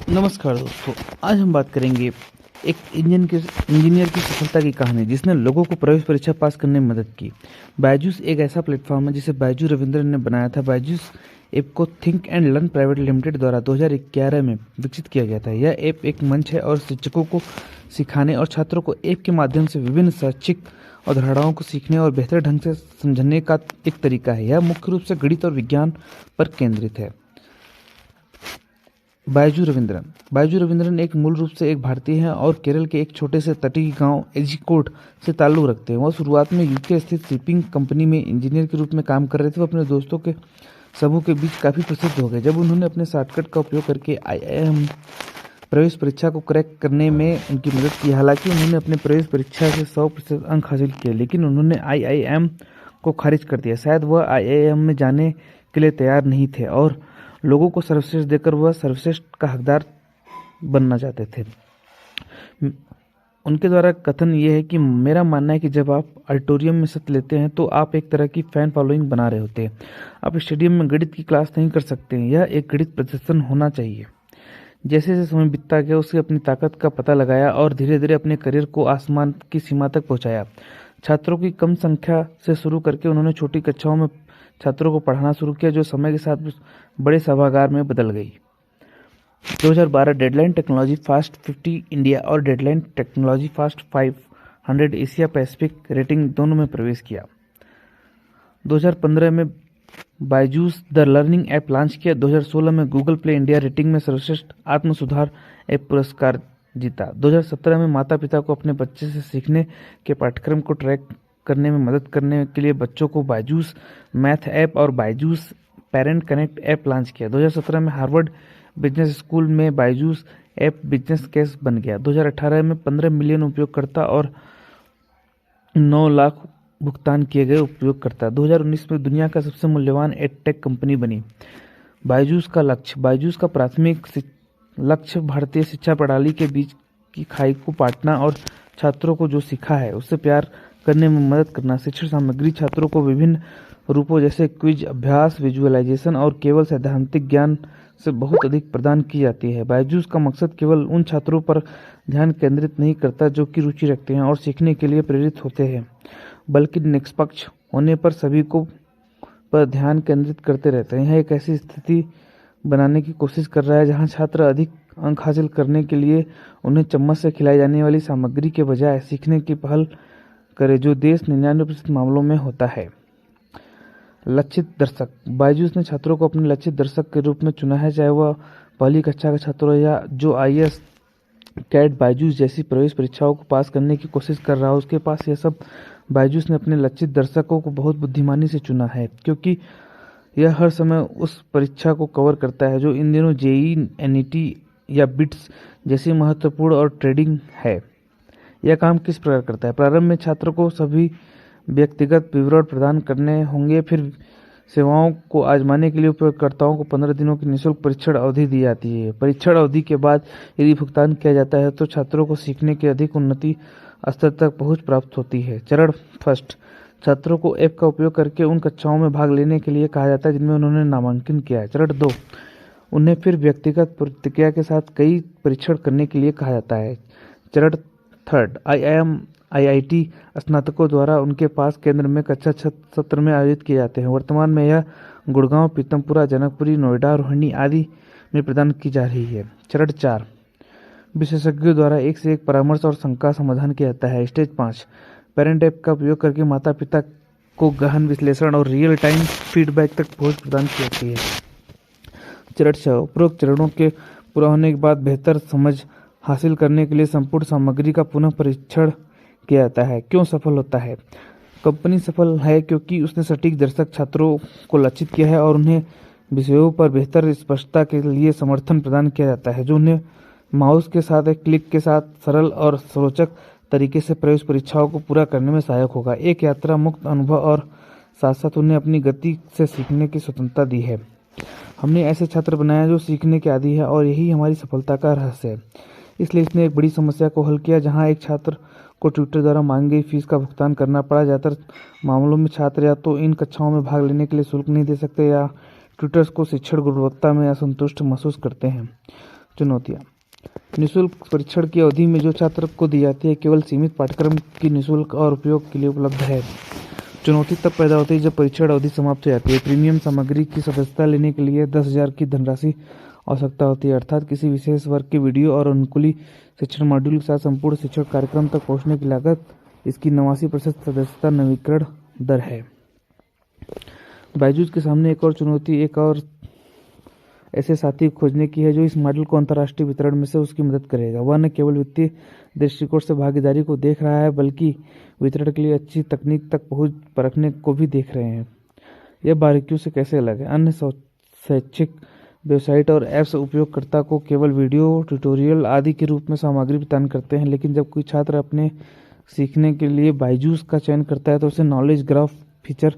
नमस्कार दोस्तों। आज हम बात करेंगे एक इंजीनियर की सफलता की कहानी जिसने लोगों को प्रवेश परीक्षा पास करने में मदद की। बायजूस एक ऐसा प्लेटफॉर्म है जिसे बायजू रविंद्रन ने बनाया था। बायजूस ऐप को think and learn private limited द्वारा 2011 में विकसित किया गया था। यह ऐप एक मंच है और शिक्षकों को सिखाने और छात्रों को ऐप के माध्यम से विभिन्न शैक्षिक अवधारणाओं को सीखने और बेहतर ढंग से समझने का एक तरीका है। यह मुख्य रूप से गणित और विज्ञान पर केंद्रित है। बायजू रविंद्रन एक मूल रूप से एक भारतीय हैं और केरल के एक छोटे से तटीय गांव एजिकोड से ताल्लुक रखते हैं। वह शुरुआत में यूके स्थित शिपिंग कंपनी में इंजीनियर के रूप में काम कर रहे थे। वो अपने दोस्तों के समूह के बीच काफ़ी प्रसिद्ध हो गए जब उन्होंने अपने शॉर्टकट का उपयोग करके आईआईएम प्रवेश परीक्षा को क्रैक करने में उनकी मदद की। हालांकि उन्होंने अपने प्रवेश परीक्षा से 100% अंक हासिल किए, लेकिन उन्होंने आईआईएम को खारिज कर दिया। शायद वह आईआईएम में जाने के लिए तैयार नहीं थे और लोगों को सर्वश्रेष्ठ देकर वह सर्वश्रेष्ठ का हकदार बनना चाहते थे। उनके द्वारा कथन ये है कि मेरा मानना है कि जब आप ऑडिटोरियम में सत्र लेते हैं तो आप एक तरह की फैन फॉलोइंग बना रहे होते हैं। आप स्टेडियम में गणित की क्लास नहीं कर सकते हैं। यह एक गणित प्रदर्शन होना चाहिए। जैसे जैसे समय बीतता गया उसने अपनी ताकत का पता लगाया और धीरे धीरे अपने करियर को आसमान की सीमा तक पहुंचाया। छात्रों की कम संख्या से शुरू करके उन्होंने छोटी कक्षाओं में छात्रों को पढ़ाना शुरू किया, जो समय के साथ बड़े सभागार में बदल गई। 2012 डेडलाइन टेक्नोलॉजी फास्ट 50 इंडिया और deadline technology fast 500 Asia Pacific rating दोनों में प्रवेश किया। 2015 में Byju's the learning app launch किया। 2016 में गूगल प्ले इंडिया रेटिंग में सर्वश्रेष्ठ आत्म सुधार ऐप पुरस्कार जीता। 2017 में माता पिता को अपने बच्चे से सीखने के पाठ्यक्रम को ट्रैक करने में मदद करने के लिए बच्चों को बायजूस मैथ ऐप और Byju's parent connect app launch किया। 2017 में हार्वर्ड बिजनेस स्कूल में बायजूस ऐप बिजनेस केस बन गया। 2018 में 15 मिलियन उपयोगकर्ता और 9 लाख भुगतान किए गए उपयोगकर्ता। 2019 में दुनिया का सबसे मूल्यवान एडटेक कंपनी बनी। बायजूस का प्राथमिक लक्ष्य भारतीय शिक्षा प्रणाली के बीच की खाई को पाटना और छात्रों को जो सीखा है उससे प्यार करने में मदद करना। शिक्षण सामग्री छात्रों को विभिन्न रूपों जैसे क्विज, अभ्यास, विजुअलाइजेशन और केवल सैद्धांतिक ज्ञान से बहुत अधिक प्रदान की जाती है। बायजूस का मकसद केवल उन छात्रों पर ध्यान केंद्रित नहीं करता जो कि रुचि रखते हैं और सीखने के लिए प्रेरित होते हैं, बल्कि निष्पक्ष होने पर सभी को पर ध्यान केंद्रित करते रहते हैं। यह एक ऐसी स्थिति बनाने की कोशिश कर रहा है जहां छात्र अधिक अंक हासिल करने के लिए उन्हें चम्मच से खिलाई जाने वाली सामग्री के बजाय सीखने की पहल करे, जो देश 99% मामलों में होता है। लक्षित दर्शक। बायजूस ने छात्रों को अपने लक्षित दर्शक के रूप में चुना है, चाहे वह पहली कक्षा का छात्र हो या जो आईएएस, कैट, बायजूस जैसी प्रवेश परीक्षाओं को पास करने की कोशिश कर रहा हो उसके पास यह सब। बायजूस ने अपने लक्षित दर्शकों को बहुत बुद्धिमानी से चुना है क्योंकि यह हर समय उस परीक्षा को कवर करता है जो इन दिनों जेईई, एनईटी या बिट्स जैसी महत्वपूर्ण और ट्रेडिंग है। यह काम किस प्रकार करता है? प्रारंभ में छात्र को सभी व्यक्तिगत विवरण प्रदान करने होंगे। फिर सेवाओं को आजमाने के लिए उपयोगकर्ताओं को 15 दिनों की निःशुल्क परीक्षण अवधि दी जाती है। परीक्षण अवधि के बाद यदि भुगतान किया जाता है तो छात्रों को सीखने के अधिक उन्नति स्तर तक पहुंच प्राप्त होती है। चरण फर्स्ट। छात्रों को ऐप का उपयोग करके उन कक्षाओं में भाग लेने के लिए कहा जाता है जिनमें उन्होंने नामांकन किया है। चरण 2। उन्हें फिर व्यक्तिगत प्रतिक्रिया के साथ कई परीक्षण करने के लिए कहा जाता है। चरण थर्ड। आईआईटी स्नातकों द्वारा उनके पास केंद्र में कक्षा सत्र में आयोजित किए जाते हैं। वर्तमान में यह गुड़गांव, पीतमपुरा, जनकपुरी, नोएडा, रोहिणी आदि में प्रदान की जा रही है। चरण 4। विशेषज्ञों द्वारा एक से एक परामर्श और शंका समाधान किया जाता है। स्टेज 5। पेरेंट ऐप का उपयोग करके माता पिता को गहन विश्लेषण और रियल टाइम फीडबैक तक पहुंच प्रदान की जाती है। चरण 6। उपरोक्त चरणों के पूरा होने के बाद बेहतर समझ हासिल करने के लिए संपूर्ण सामग्री का पुनः परीक्षण किया जाता है। क्यों सफल होता है? कंपनी सफल है क्योंकि उसने सटीक दर्शक छात्रों को लक्षित किया है और उन्हें विषयों पर बेहतर स्पष्टता के लिए समर्थन प्रदान किया जाता है, जो उन्हें माउस के साथ एक क्लिक के साथ सरल और रोचक तरीके से प्रवेश परीक्षाओं को पूरा करने में सहायक होगा। एक यात्रा मुक्त अनुभव और साथ साथ उन्हें अपनी गति से सीखने की स्वतंत्रता दी है। हमने ऐसे छात्र बनाए जो सीखने के आदी है और यही हमारी सफलता का रहस्य है। इसलिए इसने एक बड़ी समस्या को हल किया जहां एक छात्र को ट्यूटर द्वारा मांगी गई फीस का भुगतान करना पड़ा। ज़्यादातर मामलों में छात्र या तो इन कक्षाओं में भाग लेने के लिए शुल्क नहीं दे सकते या ट्यूटर्स को शिक्षण गुणवत्ता में असंतुष्ट महसूस करते हैं। चुनौतियाँ। निःशुल्क परीक्षण की अवधि में जो छात्र को दी जाती है केवल सीमित पाठ्यक्रम की निःशुल्क और उपयोग के लिए उपलब्ध है। चुनौती तब पैदा होती है जब परीक्षण अवधि समाप्त हो जाती है। प्रीमियम सामग्री की सदस्यता लेने के लिए 10,000 की धनराशि आवश्यकता होती है, अर्थात किसी विशेष वर्ग के वीडियो और अनुकूली शिक्षण मॉड्यूल के साथ संपूर्ण शिक्षण कार्यक्रम तक पहुंचने की लागत इसकी 89% सदस्यता नवीकरण दर है। बायजूस के सामने एक और चुनौती एक और ऐसे साथी खोजने की है जो इस मॉडल को अंतर्राष्ट्रीय वितरण में से उसकी मदद करेगा। वह न केवल वित्तीय दृष्टिकोण से भागीदारी को देख रहा है बल्कि वितरण के लिए अच्छी तकनीक तक पहुंच परखने को भी देख रहे हैं। यह बारीकियों से कैसे अलग है? अन्य शैक्षिक वेबसाइट और ऐप्स उपयोगकर्ता को केवल वीडियो, ट्यूटोरियल आदि के रूप में सामग्री प्रदान करते हैं, लेकिन जब कोई छात्र अपने सीखने के लिए बायजूस का चयन करता है तो उसे नॉलेज ग्राफ फीचर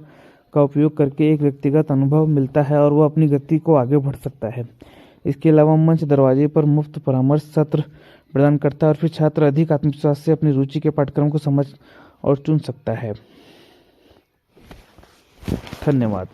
का उपयोग करके एक व्यक्तिगत अनुभव मिलता है और वह अपनी गति को आगे बढ़ सकता है। इसके अलावा मंच दरवाजे पर मुफ्त परामर्श सत्र प्रदान करता है और फिर छात्र अधिक आत्मविश्वास से अपनी रुचि के पाठ्यक्रम को समझ और चुन सकता है। धन्यवाद।